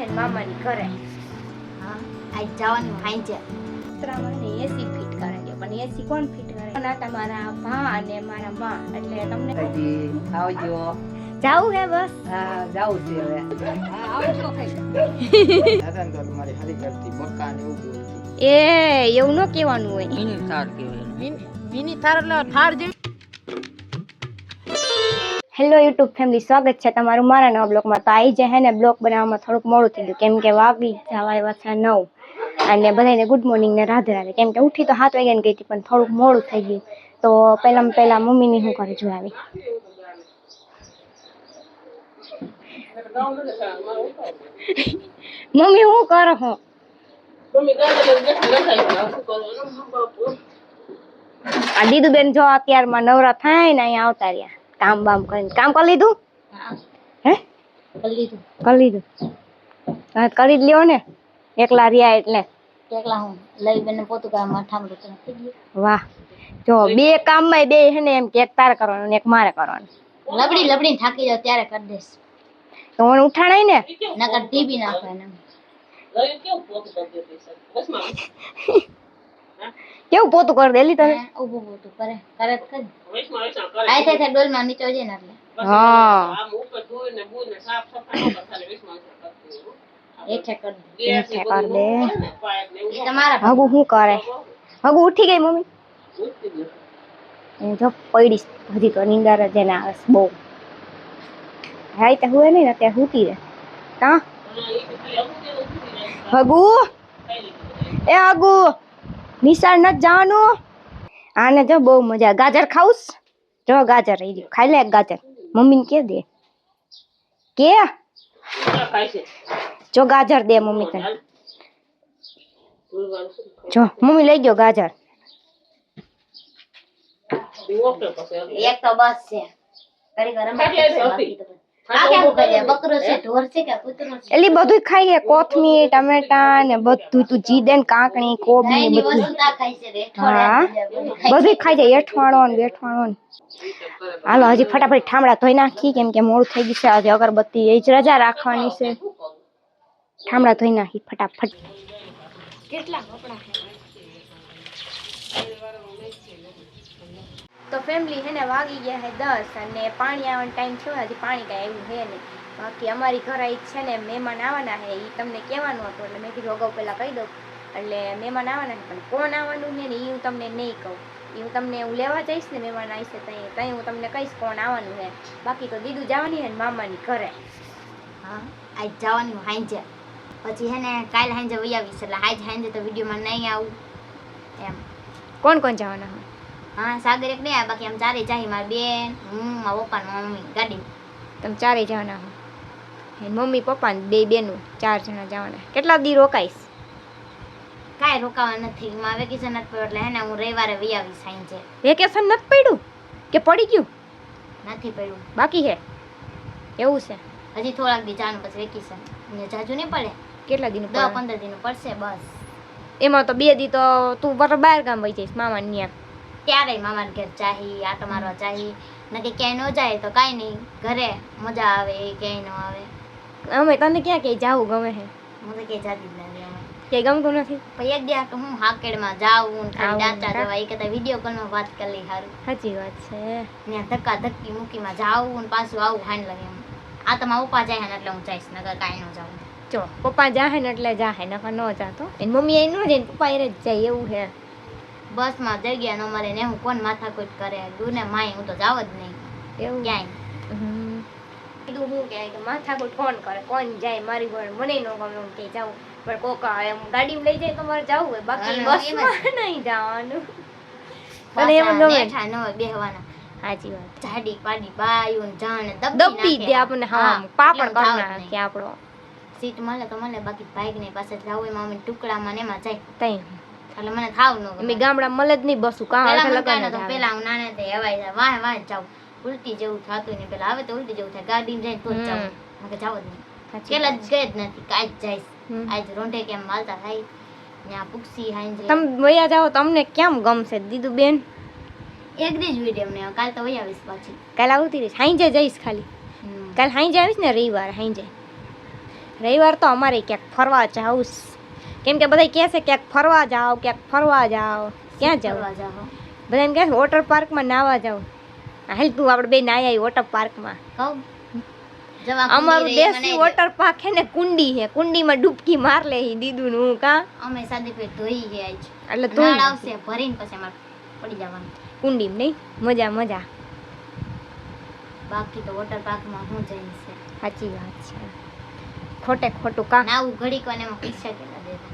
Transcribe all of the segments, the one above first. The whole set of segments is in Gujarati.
હે મામાની ઘરે. હા આજ જવાનું હાંજે ત્રામને એસી ફિટ કરાવ્યો પણ એસી કોણ ફિટ કરે? ના તમારા ભા અને મારા માં એટલે તમને આવજો. જાવું હે બસ. હા જાઉં છે હવે. હા આવજો કઈ. દાદા તો મારી હારી કરતી બક્કા ને એવું બોલતી. એ એવું ન કહેવાનું હોય. મિની થાર કહેવાય. મિની થાર એટલે થાર જેવી. હેલો યુટ્યુબ ફેમિલી, સ્વાગત છે તમારું મારા નવા બ્લોગમાં. તો આવી જે હે ને બ્લોગ બનાવવામાં થોડુંક મોડું થઈ ગયું કેમ કે વાગી જવા આવ્યા છે 9 અને બધાને ગુડ મોર્નિંગ ને રાધે રાધે. કેમ કે ઉઠી તો 7 વાગ્યાની ગઈ હતી પણ થોડુંક મોડું થઈ ગયું. તો પહેલા મમ્મીની શું કરે જોડાવી. મમ્મી હું કરો હો? આ દીદુ બેન જો અત્યારમાં નવરા થાય ને અહીંયા આવતા રહ્યા કામ બામ કરીને. કામ કરી લીધું? હે કરી લીધું. હા કરી જ લ્યો ને, એકલા રહ્યા એટલે. એકલા હું લઈ બેને પોતું કા માઠામાં રૂકને થઈ ગયું. વાહ, જો બે કામમાં બે હે ને એમ કે એક તારે કરવાનું ને એક મારે કરવાનું. લબડી થાકી જાવ ત્યારે કરી દઈશ. તો મને ઉઠાણાય ને નકર ટીવી નાખો એને. કેવું પોતું કરી દેલી તમે? ઊભું પોતું કરે કરે જ કરી. આય થાય ડોલમાં નીચે જઈને એટલે. હા એઠે કરી દે. એઠે કર દે. તમારા હગુ શું કરે? હગુ ઉઠી ગઈ મમ્મી? જો પડી હજી તો નીંદર જ એને આવે છે બહુ. હાઈ તો હુએ નહીં ને અત્યારે હુતી રહે. કા હગુ એ હગુ નિશાળ નથી જવાનું? આને જો બહુ મજા. ગાજર ખાઉસ? જો ગાજર રહી ગયું, ખાઈ લે એક ગાજર. મમ્મીને કે દે કે જો ગાજર દે મમ્મી તને. જો મમ્મી લઈ ગયો ગાજર. એક તો બસ છે. કરી ગરમ બાકી તો આ કેમ કરે? બકરો છે, ઢોર છે કે કૂતરો છે? એટલે બધું ખાઈએ, કોથમીર ટમેટા ને બધું. તું જી દે ને કાકણી કોબી ને બધું. વસ્તુ તા ખાય છે રે. હા બધું ખાઈ જાય, એઠવાણો ને બેઠવાણો ને. હાલો હજી ફટાફટ ઠામડા ધોઈ નાખી કેમ કે મોડું થઈ ગયું છે. આજે અગરબત્તી એ જ રજા રાખવાની છે. ઠામડા ધોઈ નાખી ફટાફટ. કેટલા કપડા તો ફેમિલી હે ને વાગી ગયા હે 10 અને પાણી આવવાનો ટાઈમ થયો. હજી પાણી કાંઈ આવ્યું હે નહીં. બાકી અમારી ઘરે છે ને મહેમાન આવવાના હે, એ તમને કહેવાનું હતું એટલે મેં કીધું અગાઉ પહેલાં કહી દઉં. એટલે મહેમાન આવવાના છે પણ કોણ આવવાનું છે ને એ હું તમને નહીં કહું. એ હું તમને હું લેવા જઈશ ને મહેમાન આવશે ત્યાં હું તમને કહીશ કોણ આવવાનું છે. બાકી તો દીદુ જવાની છે ને મામાની ઘરે. હા આજ જવાનું હાંજે. પછી હે ને કાલ હાંજે વઈ આવીશ એટલે આજ હાંજે તો વિડીયોમાં નહીં આવું એમ. કોણ કોણ જવાના હોય? હા સાગર એક નહીં આવે, બાકી આમ ચારે જાય. મારી બેન, હું, મારા પપ્પા ને મમ્મી ગાડી. તમે ચારેય જવાના હો? મમ્મી પપ્પા ને બે બેનું 4 જણા જવાના. કેટલા દી રોકાઈશ? કાંઈ રોકાવા નથી. માં વેકેશન નથી પડ્યું એટલે હે ને હું રવિવારે વઈ આવીશ સાંજે. વેકેશન નથી પડ્યું કે પડી ગયું? નથી પડ્યું, બાકી છે એવું છે. હજી થોડાક દી જાનું પછી વેકેશન. ને જાજુ નહીં પડે, કેટલા દિન? 10-15 દિન પડશે બસ. એમાં તો 2 દી તો તું બહાર ગામ વહી જઈશ મામા ત્યાં. ત્યારે મામાને ઘેર ચાહી, આટો મારવા ચાહી. નકે ક્યાંય ન જાય તો કાંઈ નહીં, ઘરે મજા આવે. ક્યાંય ન આવે. અમે તને ક્યાં ક્યાંય જાવું ગમે છે? મને ક્યાંય જાતી જ નથી અમે. ક્યાંય ગમતું નથી? પછી એક દી તો હું હાકેડમાં જાઉં ને આવું ડાચા કા? જવા એ કરતા વિડીયો કોલમાં વાત કરી લઈ સારું. સાચી વાત છે. ત્યાં ધક્કા ધક્કી મૂકીમાં જાઉં ને પાછું આવું હાન લાગે એમ. આ તો મારા પપ્પા જાય ને એટલે હું જઈશ, નકર કાંઈ ન જાઉં. જો પપ્પા જાહે ને એટલે જાહે, નકર ન જાતો. એની મમ્મી એ ન જાય ને પપ્પા એ જ જાય એવું છે. બસમાં જગ્યા ન મળે ને હું કોણ માથાકૂટ કરે. દૂર ને માય હું તો જાવ જ નહીં એવું ક્યાંય. કીધું હું કે માથાકૂટ કોણ કરે, કોણ જાય મારી ઘરે? મને ન ગમે એમ કે જાવું પણ કોક એમ ગાડીમાં લઈ જાય તો મારે જવું હોય, બાકી બસમાં નહીં જવાનું. અને એમ ગમે બેઠા ન હોય બેહવાના. સાચી વાત. જાડી પાડી બાયું ને જાણ દબી દે આપણને. હા પાપડ કરી નાખે આપણો. સીટ મળે તો મળે, બાકી બાઈક ની પાસે જવું એમાં અમે ટુકડામાં ને એમાં જાય તઈ એટલે મને થાવ ન ગમે. મેં ગામડા મળે જ નહીં બસું કાં પેલા હું નાને તે હવાઈ જાય વાહ વાહ જાવ. ઉલટી જેવું થતું ને પેલા હવે તો ઉલટી જેવું થાય. ગાડી જાય તો જ જાવ, મને જાવ જ નહીં. પેલા જ ગઈ જ નથી, કાજ જઈશ. આજ રોંઢે કેમ માલતા થાય ત્યાં પૂક્ષી હાંજે. તમે વયા જાઓ તમને કેમ ગમશે દીદુ બેન? એક દી જ વિડીયો ને કાલ તો વઈ આવીશ પાછી. કાલ આવતી રહીશ, હાંજે જઈશ ખાલી. કાલ હાંજે આવીશ ને રવિવાર હાંજે. રવિવાર તો અમારે ક્યાંક ફરવા જાઉં કેમ કે બધા કહે છે ક્યાંક ફરવા જાઓ ક્યાં જાવ ફરવા જાઓ બધા એમ કહે છે વોટર પાર્કમાં નાવા જાવ હાલ તું આપણે બે નાઈ આવી વોટર પાર્કમાં કહું જવા અમારું દેશી વોટર પાર્ક હે ને કુંડીમાં ડૂબકી માર લે દીદું હું કા અમે સાદી પે ધોઈ ગયા છે એટલે તો ધોઈ આવશે ભરીને પછી અમારે પડી જવાનું કુંડીમાં નહીં મજા બાકી તો વોટર પાર્કમાં હું જઈશ છે સાચી વાત છે ખોટે ખોટું કા નાવું ઘડીક વાર એમાં પૈસા કેટલા દેતા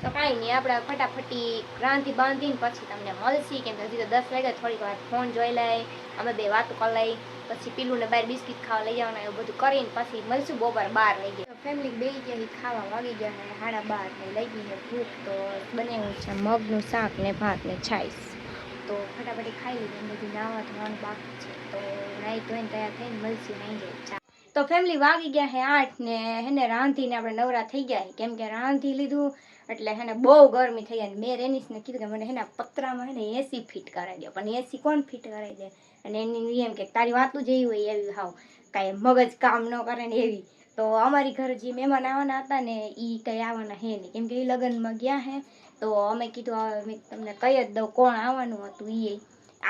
તો કાંઈ નહીં આપણે ફટાફટી રાંધી બાંધીને પછી તમને મળશી કેમ કે હજી તો 10 વાગ્યા થોડીક વાર ફોન જોઈ લઈ અમે બે વાતો કરી લઈ પછી પીલું ને બહાર બિસ્કિટ ખાવા લઈ જવાના એવું બધું કરીને પછી મળશું બપોર 12 વાગે ફેમિલી બે ગયા ખાવા વાગી ગયા ને 12:30 લઈ ગઈ ને ભૂખ તો બનાવ્યું છે મગનું શાક ને ભાત ને છાશ તો ફટાફટી ખાઈ લીધું બધું નાવા ધોવાનું બાકી છે તો નાહી ધોઈને તૈયાર થઈને મળશું નહીં જાય તો ફેમિલી વાગી ગયા હે 8 ને હેને રાંધીને આપણે નવરા થઈ ગયા કેમ કે રાંધી લીધું એટલે હેને બહુ ગરમી થઈ ગઈ મેં રેનીસને કીધું કે મને હેને પતરામાં હેને એસી ફિટ કરાવી દો પણ એસી કોણ ફિટ કરાવી દે અને એની એમ કે તારી વાતું જેવી હોય એવી હાવ કાંઈ મગજ કામ ન કરે ને એવી તો અમારી ઘરે જે મહેમાન આવવાના હતા ને એ કંઈ આવવાના હે નહીં કેમ કે એ લગ્નમાં ગયા હે તો અમે કીધું મેં તમને કહી જ દઉં કોણ આવવાનું હતું એ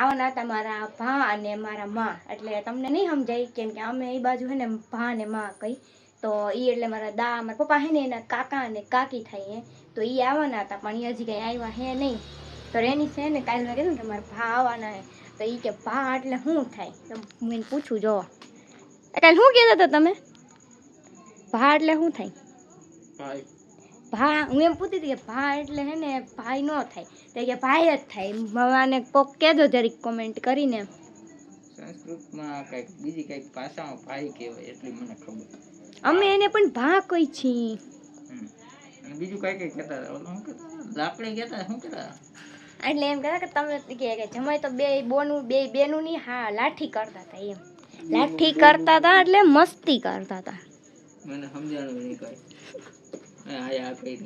આવવાના હતા મારા ભા અને મારા માં એટલે તમને નહીં સમજાય કેમ કે અમે એ બાજુ હે ને ભા અને માં કહી તો એ એટલે મારા પપ્પા હે ને એના કાકા અને કાકી થાય હે તો એ આવવાના હતા પણ એ હજી કંઈ આવ્યા હે નહીં તો રેની છે ને કાલે મેં કીધું કે મારા ભા આવવાના હે તો એ કે ભા એટલે શું થાય તો હું એને પૂછું જો કાલે શું કહેતા હતા તમે ભા એટલે શું થાય ભા હું એમ પૂછતી હતી કે ભા એટલે હે ને ભાઈ ન થાય તો કે ભાઈ જ થાય મને કોક કહેજો જરીક કોમેન્ટ કરીને સંસ્કૃતમાં કંઈક બીજી કંઈક ભાષામાં ભાઈ કહેવાય એટલી મને ખબર અમે એને પણ ભા કહી છીએ અને બીજું કઈ કહેતા હતા ઓલું શું કહેતા હતા? લાકડી કહેતા શું કહેતા હતા? એટલે એમ કહેતા કે તમે કે જમાઈ તો બે બેનું ની હા લાઠી કરતા હતા એમ લાઠી કરતા હતા એટલે મસ્તી કરતા હતા મને સમજાણું નહીં કઈ આયા કરી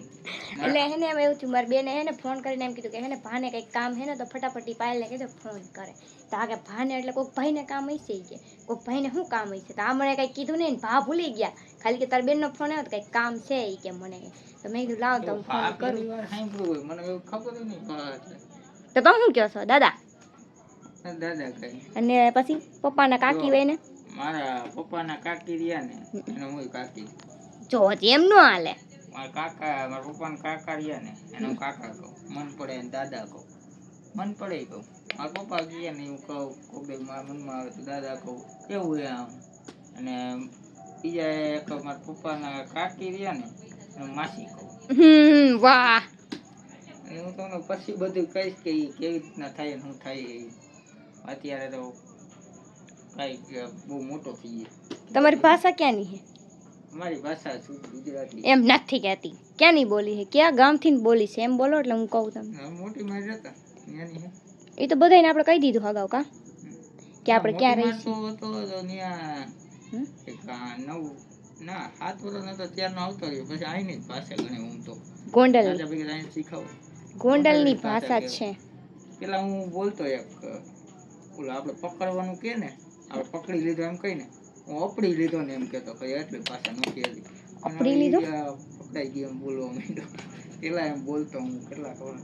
એટલે એને એમ એવું થયું મારી બેને એને ફોન કરીને એમ કીધું કે હે ને ભાને કંઈક કામ હે ને તો ફટાફટી પાયલને કીધું ફોન કરે તો આગળ ભાને એટલે કોઈક ભાઈને કામ હશે કે કોઈક ભાઈને શું કામ હશે તો આ મને કંઈક કીધું નહીં ને ભા ભૂલી ગયા ખાલી કે તારી બેનનો ફોન આવ્યો તો કંઈક કામ છે એ કે મને તો મેં કીધું લાવ તો હું ફોન કરું સાંભળ્યું હોય મને એવું ખબર નહીં ભા એટલે તો તમે શું કહો છો દાદા દાદા કઈ અને પછી પપ્પાના કાકી હોય ને મારા પપ્પાના કાકી રહ્યા ને એને હું કાકી જો હજી એમ ન હાલે મારા પપ્પાના કાકા રહ્યા ને એને હું કાકા કહું મન પડે ને દાદા કહું મન પડે કહું મારા પપ્પા ગયા ને હું કહું કોક મારા મનમાં આવે તો દાદા કહું એવું હોય આમ અને બીજા એક મારા પપ્પાના કાકી રહ્યા ને એને માસી કહું વાહ અને હું તમને પછી બધું કહીશ કે ઈ કેવી રીતના થાય ને શું થાય એ. અત્યારે તો કાંઈક બહુ મોટો થઈ ગયો. તમારી ભાષા ક્યાંની છે અમારી ભાષા શુદ્ધ ગુજરાતી. એમ નથી કહેતી ક્યાંની બોલી છે ક્યાં ગામથી ને બોલી છે એમ બોલો એટલે હું કહું તમને મોટી મારી હતા ત્યાંની છે. એ તો બધાને આપણે કહી દીધું અગાઉ કા કે આપણે ક્યાં રહી તો ત્યાં એક 7 વર્ષનો તો ત્યારનો આવતો રહ્યો પછી આઈની જ ભાષા ગણે હું તો ગોંડલ રાજા ભેગી આઈને શીખાવું. ગોંડલની ભાષા છે પેલા હું બોલતો એક ઓલો આપણે પકડવાનું કે ને આપણે પકડી લીધો એમ કહીને હું અપડી લીધો ને એમ કહેતો ભાઈ એટલી ભાષા નહોતી હતી. અપડી લીધો પકડાઈ ગયો એમ બોલવા માંડ્યો. પેલા એમ બોલતો હું કેટલા ખબર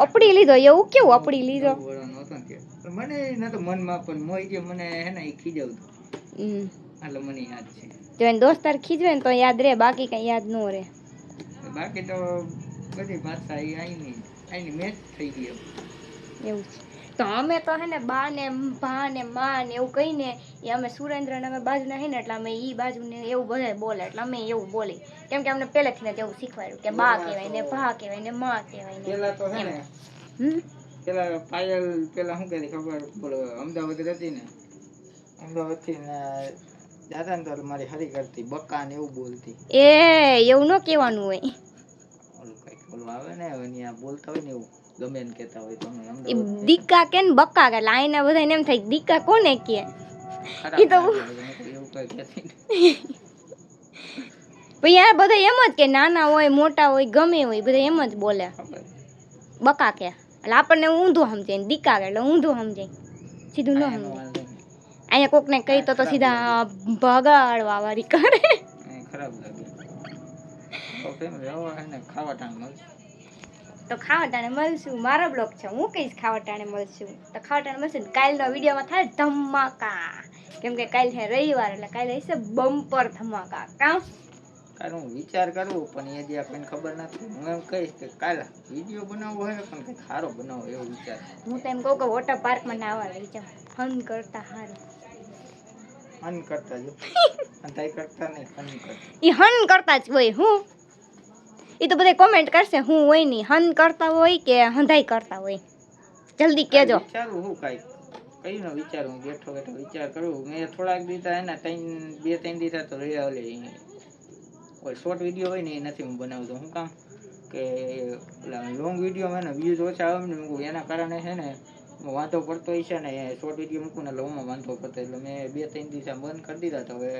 અપડી લીધો એવું કેવું અપડી લીધો નહોતો ને ત્યારે. મને નતો મનમાં પણ મોઈ ગયો મને હે ને એ ખીજાવતો એટલે મને યાદ છે. જો એને દોસ્તાર ખીજવે ને તો યાદ રહે બાકી કઈ યાદ ન રહે. બાકી તો બધી ભાષા એ આઈની મેચ થઈ ગઈ એવું છે તો અમે તો હે ને બા ને ભા ને માં ને એવું કહીને એ અમે સુરેન્દ્ર ને અમે બાજુના હે ને એટલે અમે ઈ બાજુ ને એવું બધા બોલે એટલે અમે એવું બોલી કેમ કે અમને પહેલેથી ને એવું શીખવાડ્યું કે બા કહેવાય ને ભા કહેવાય ને માં કહેવાય ને પેલા તો હે ને પેલા પાયલ પેલા શું કહેતી ખબર બોલો અમદાવાદ રહેતી ને અમદાવાદથી ને દાદા ને તો મારી હરી કરતી બક્કા ને એવું બોલતી. એ એવું ન કહેવાનું હોય ઓલું કઈક ઓલું આવે ને અહીંયા બોલતા હોય ને એવું ગમે ને કહેતા હોય તો અમે એ અમદાવાદ દીકા કે ને બક્કા કે લાઈના બધા એમ થાય દીકા કોને કે ઈ તો એવું કઈ કહેતી પછી યાર બધા એમ જ કે નાના હોય મોટા હોય ગમે હોય બધા એમ જ બોલે બકા કે એટલે આપણને ઊંધું સમજાય ને દીકા કે એટલે ઊંધું સમજાય સીધું ન સમજાય. અહીંયા કોકને કહી તો સીધા ભગાડવા વાળી કરે તો ફેમિલી હવે હે ને ખાવા ટાઈમ મળશે. તો ખાવા ટાણે મળશું. મારો બ્લોગ છે, હું કહીશ ખાવા ટાણે મળશું. તો ખાવા ટાણે મળશું ને કાલનો વિડીયોમાં થાય ધમાકા. કેમ કે કાલ છે રવિવાર, એટલે કાલે હશે બમ્પર ધમાકા. કામ કાલે હું વિચાર કરું પણ એ જે આપણને ખબર નથી. હું એમ કહીશ કે કાલે વિડીયો બનાવવો હોય ને પણ કંઈક સારો બનાવો એવો વિચાર. હું તો એમ કહું કે વોટર પાર્કમાં નાવા લઈ જાઉં, ફન કરતા હારું. ફન કરતા જો અંતાઈ કરતા નહીં, ફન કરતા. એ હન કરતા જ હોય. હું એ તો બધા કોમેન્ટ કરશે હું હોય નહીં, હન કરતા હોય કે હંધાઈ કરતા હોય. જલ્દી કહેજો. વિચારું હું કાંઈક કઈ ન વિચારું. બેઠો બેઠો વિચાર કરું. મેં થોડાક દીધા એના 2-3 દીધા તો રહ્યા ઓલે કોઈ શોર્ટ વિડીયો હોય ને એ નથી હું બનાવતો. હું કામ કે લોંગ વિડીયોમાં ને વ્યૂઝ ઓછા આવે ને મૂકું એના કારણે છે ને વાંધો પડતો હોય છે ને. એ શોર્ટ વિડીયો મૂકું ને એટલે ઓમાં વાંધો પડતો, એટલે મેં 2-3 દિવસ બંધ કરી દીધા. તો હવે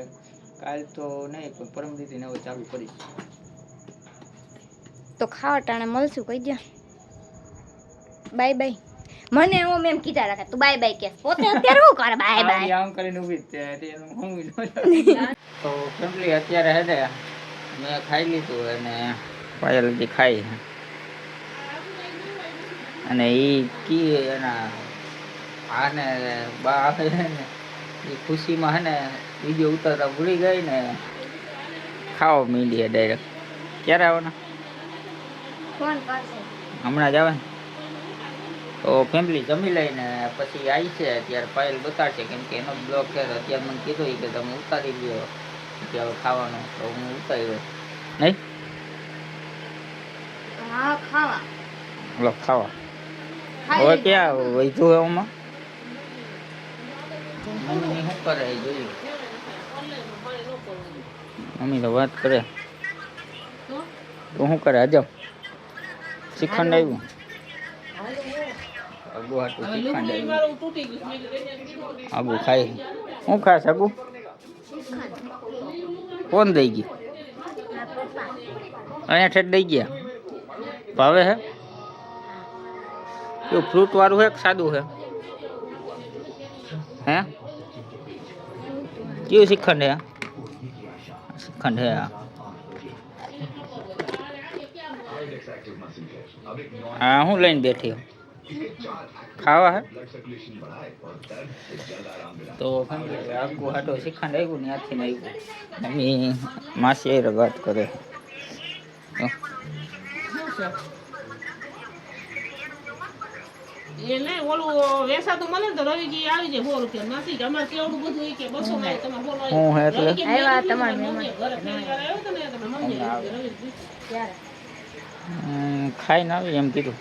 કાલ તો નહીં પણ પરમ દીધીને હવે ચાલુ કરીશ. તો ખાવા ટાણે મળશું કહી દે. Bye bye. મને હું એમ કીધા રાખે તું બાય બાય કે પોતે અત્યારે શું કરે બાય બાય આમ કરીને ઊભી જ તે એનું હું તો ફેમિલી અત્યારે હે ને મેં ખાઈ લીધું અને પાયલ હજી ખાઈ અને એ કી એના આને બા આવે છે ને એ ખુશીમાં હે ને વિડીયો ઉતારતા ભૂલી ગઈ ને ખાવા માંડી ડાયરેક્ટ. ક્યારે આવવાના? ફોન કરશે હમણાં જ આવે ને. તો ફેમિલી જમી લઈને પછી આવી છે. ત્યારે પાયલ બતાડશે કેમ કે એનો બ્લોગ છે. તો અત્યારે મને કીધું કે તમે ઉતારી લ્યો કે હવે ખાવાનું. તો હું ઉતાર્યો નહીં. હા ખાવા લો ખાવા. હવે ક્યાં વૈધું હે આમાં? મમ્મી શું કરે એ જોયું. મમ્મી તો વાત કરે તો શું કરે? હજમ શ્રીખંડ આવ્યું. અગુ હાટું શ્રીખંડ આવ્યું. અગુ ખાઈ. શું ખાશ અગુ? કોણ દઈ ગઈ? અહીંયા ઠેઠ દઈ ગયા. ભાવે હે? કેવું ફ્રૂટ વાળું હે કે સાદું હે? હે કેવું શ્રીખંડ હે? શ્રીખંડ હે. હા હું લઈને બેઠી ખાવા હે. તો આખું હાટો શ્રીખંડ આવ્યું ને ત્યાંથી ને આવ્યું. મમ્મી માસી એ વાત કરે. એને ઓલું વેસાતું મળે ને તો રવિજી આવી જાય 100 રૂપિયા નાસી કે અમારે કેવડું બધું ઈ કે 200 માં તમે બોલો હું હે એટલે આવ્યા તમારા મહેમાન ઘરે પહેલી વાર આવ્યો તો ને તમે મમ્મી રવિજી ત્યારે ખાઈને આવી એમ કીધું.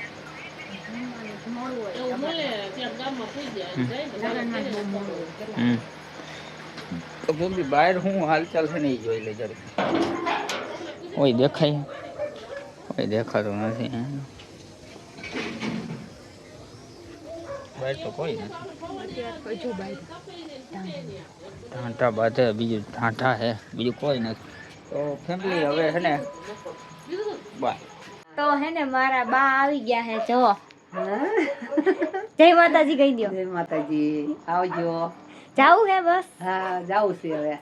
એવું મળે ત્યાં ગામમાં પૂઈ જાય તો ફેમિલી બહાર હું હાલચાલ છે ને એ જોઈ લે જરી. કોઈ દેખાય? કોઈ દેખાતું નથી. બહાર તો કોઈ નથી. ઢાંટા બાંધે બીજું ઢાંટા હે બીજું કોઈ નથી. તો ફેમિલી હવે હે ને બાય. તો હે ને મારા બા આવી ગયા હે જો. જય માતાજી કહી દો. જય માતાજી. આવજો. જાવું હે બસ. હા જાવું છે હવે.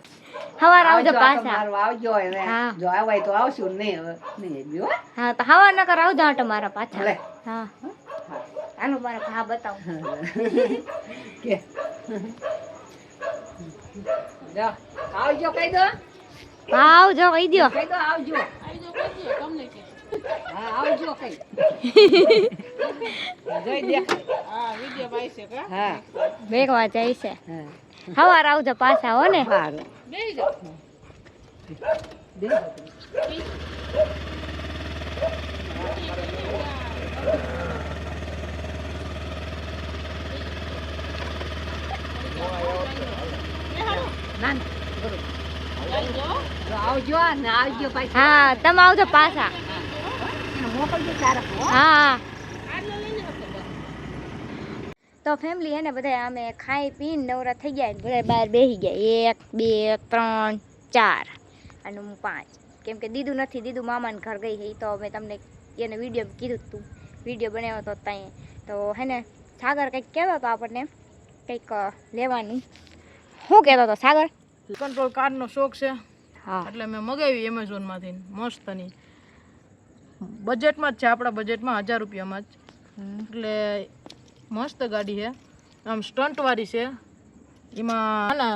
હવાર આવજો આટો પાછા. મારવા આવજો હવે. હા. જો આવાય તો આવશું, નહીં હવે નહીં આવ્યો. હા તો હવાર નકર આવજો આટો મારા પાછા. ભલે. હા આનો મારા ભા બતાવું. કે જો આવજો કહી દો. હા આવજો કહી દો. કહી દો આવજો. હા આવજો કઈ. જોઈ દેખાય. હા વિડિયો ભાઈ છે કા હા વેગવા જાય છે. હા હવાર આવજો પાછા હો ને. સારું. બેહી જાઓ દે. ના ના બરોબર. જો આવજો ને આવજો પાછી. હા તમે આવજો પાછા. મોકલજો તારા. હા તો ફેમિલી હે ને બધા અમે ખાઈ પીને નવરા થઈ ગયા ને બધા બહાર બેસી ગયા 1 2 3 4 અને હું 5. કેમ કે દીદું નથી, દીદું મામાને ઘર ગઈ છે. તો અમે તમને એને વિડીયો કીધું તું વિડીયો બનાવ્યો હતો ત્યાં. તો હે ને સાગર કંઈક કહેતો હતો આપણને કંઈક લેવાનું. શું કહેતો હતો સાગર? કંટ્રોલ કાર નો શોખ છે હા એટલે મેં મગાવી એમેઝોનમાંથી મસ્તની બજેટમાં જ છે, આપણા બજેટમાં 1000 રૂપિયામાં જ. એટલે મસ્ત ગાડી છે, આમ સ્ટન્ટવાળી છે. એમાં હે ને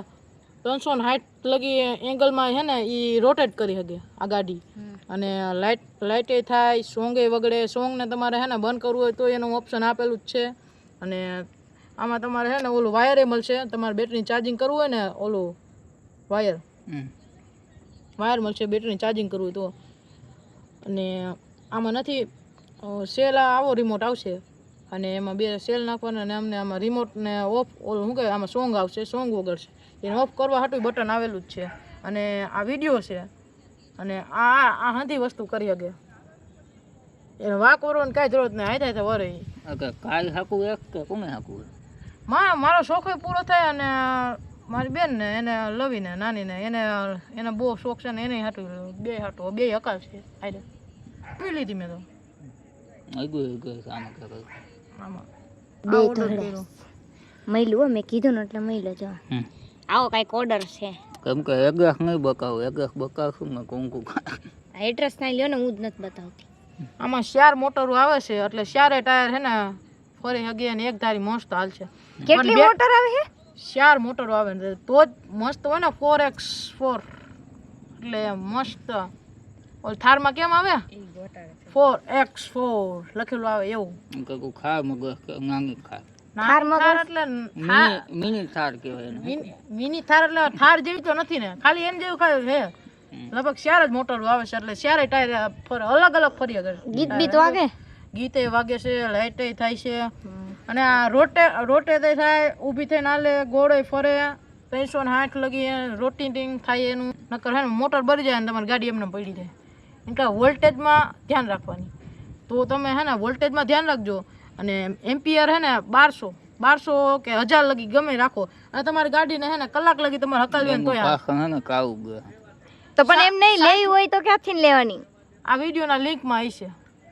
360 લગી એંગલમાં છે ને એ રોટેટ કરી શકે આ ગાડી. અને લાઇટે થાય, સોંગે વગડે. સોંગને તમારે છે ને બંધ કરવું હોય તો એનું ઓપ્શન આપેલું જ છે. અને આમાં તમારે છે ને ઓલું વાયરે મળશે, તમારે બેટરી ચાર્જિંગ કરવું હોય ને ઓલું વાયર મળશે બેટરી ચાર્જિંગ કરવું હોય તો. અને આમાં નથી સેલ, આવો રિમોટ આવશે અને એમાં 2 સેલ નાખવાના અને અમને આમાં રિમોટ ને ઓફ ઓલું શું કહેવાય આમાં સોંગ આવશે, સોંગ વગડશે. એને ઓફ કરવા હાટું બટન આવેલું જ છે. અને આ વિડીયો છે અને આ હાથી વસ્તુ કરી શકે. એને વાક વરવાની કાંઈ જરૂરત નહીં, હાથે વરે. કાલ હાકું એક કે કોને હાકું? મારો શોખ પૂરો થાય અને મારી બેન ને એને લવીને નાનીને એને બહુ શોખ છે ને એને હાટું બે હકાલ છે. આઈ પી લીધી મેં તો આમાં બે ધોળા મઈલું મેં કીધું ને એટલે મઈલો જો આવો કાંઈક ઓર્ડર છે. કેમ કે એગસ નહીં બકાવું, એગસ બકાવશું ને કંકુ એડ્રેસ ના લ્યો ને હું જ નથી બતાવતી. આમાં 4 મોટરો આવે છે એટલે 4 ટાયર છે ને ફરી હગે અને એક ધારી મસ્ત હાલશે. કેટલી મોટર આવે છે? 4 મોટરો આવે ને તો જ મસ્ત હોય ને 4x4 એટલે મસ્ત. ઓલ થારમાં કેમ આવે 4x4 લખેલું આવે એવું. કંકુ ખા મગજ ગાંગી ખા. થાર એટલે મિની થાર કહેવાય એને. મિની થાર એટલે થાર જેવી તો નથી ને, ખાલી એમ જેવું ખાલી છે. લગભગ 4 જ મોટરો આવે છે એટલે 4 ટાયર અલગ અલગ ફરી કરે. ગીત વાગે, ગીતે વાગે છે, લાઇટે થાય છે. અને આ રોટે થાય, ઊભી થઈને હાલે, ગોળે ફરે, 360 લગી રોટેટિંગ થાય એનું. નકર હે ને મોટર બળી જાય ને તમારી ગાડી એમને પડી જાય. એટલે વોલ્ટેજમાં ધ્યાન રાખવાની. તો તમે હે ને વોલ્ટેજમાં ધ્યાન રાખજો. અને એમ્પિયર હે ને 1200 કે 1000 લગી ગમે રાખો. અને તમારી ગાડીને હે ને કલાક લગી તમારે હકાલવી ને તોય તો પણ એમ નહીં લેવી હોય તો ક્યાંથી લેવાની? આ વિડીયોના લિંકમાં હશે.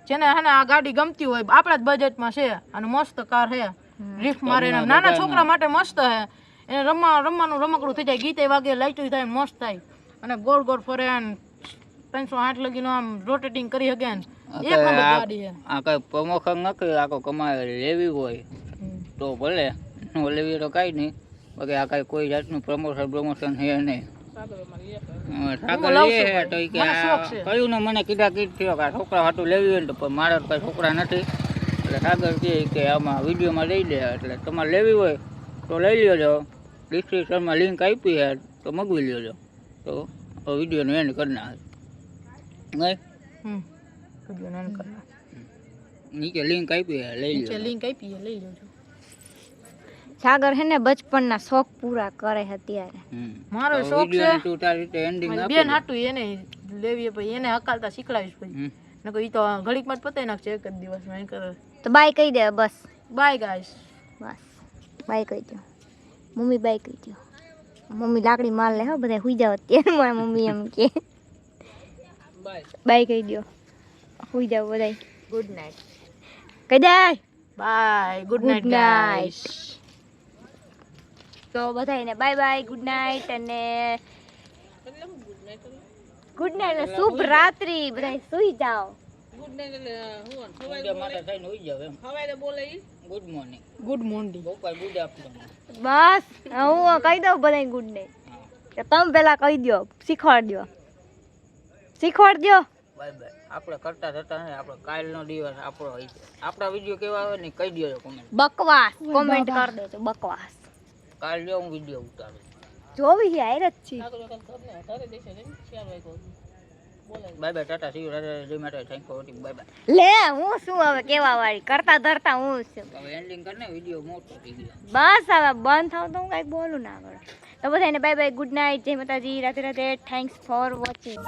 જેને હે ને આ ગાડી ગમતી હોય, આપણા જ બજેટમાં છે અને મસ્ત કાર છે. ડ્રિફ્ટ મારે નાના છોકરા માટે મસ્ત છે. એને રમવાનું રમકડું થઈ જાય, ગીતે વાગે, લાઇટું થાય, મસ્ત થાય. અને ગોળ ગોળ ફરે 360 લગીનો આમ રોટેટિંગ કરી શકે ને એક નંબર ગાડી છે. આ કઈ પ્રમોશન નથી, આ કમાય લેવી હોય તો ભલે, ન લેવી તો કાંઈ નહીં. બાકી આ કાંઈ કોઈ જાતનું પ્રમોશન છે નહીં. સાગર લે તો કે કહ્યું ને મને કીધા થયો કે છોકરા હાટું લેવી હોય ને તો પણ મારા કઈ છોકરા નથી. એટલે સાગર કહે કે આમાં વિડીયોમાં લઈ લે, એટલે તમારે લેવી હોય તો લઈ લેજો. ડિસ્ક્રિપ્શનમાં લિંક આપી છે તો મગવી લેજો. તો વિડીયોનું એન્ડ કરી નાખે નીચે લિંક આપી છે, લઈ લેજો. લિંક આપી લઈ લેજો. સાગર હે ને બચપનના શોખ પૂરા કરે અત્યારે. મારો શોખ છે તું તારી રીતે એન્ડિંગ આપી બેન હાટું એને લેવી પછી એને હકાલતા શીખડાવીશ પછી. નકો ઈ તો ઘડીકમાં જ પતાઈ નાખશે એક જ દિવસમાં. એમ કરે તો બાય કહી દે બસ. Bye guys. બસ બાય કહી દો. મમ્મી બાય કહી દો. મમ્મી લાકડી માર લે હો, બધા હુઈ જાવ અત્યારે. મારી મમ્મી એમ કે બાય કહી દો, હુઈ જાવ બધા. ગુડ નાઇટ કહી દે. Bye, good night guys. તો બધાને બાય બાય, ગુડ નાઇટ અને ગુડ નાઇટ અને શુભ રાત્રિ. બધા સુઈ જાઓ. ગુડ નાઇટ એટલે હું ઈન્ડિયા માટે થઈને હોઈ જાવ એમ. હવારે બોલે ઈ ગુડ મોર્નિંગ. Good morning. બપોર ગુડ આફ્ટરનૂન. બસ હું કહી દઉં બધા ગુડ નાઇટ. તમે પેલા કહી દો, શીખવાડ દો. Bye bye. આપણે કરતા થતા ને આપણે કાલનો દિવસ આપણો હોય છે. આપણા વિડીયો કેવા આવે ને કહી દેજો કોમેન્ટ. બકવાસ કોમેન્ટ કરી દેજો. બકવાસ કાલ જો હું વિડીયો ઉતારું. જોવી છે આયર જ છે. Bye bye, Tata, C you, જય માતા, થેન્ક યુ, બાય બાય. લે હું શું હવે કેવા વાળી કરતા ધરતા હું છું. હવે એન્ડિંગ કરીને વિડીયો મોટો થઈ ગયો. બસ હવે બંધ થાવ તો હું કાંઈક બોલું ના આગળ. તો બધાને બાય બાય, ગુડ નાઇટ, જય માતાજી, Radhe Radhe, thanks for watching.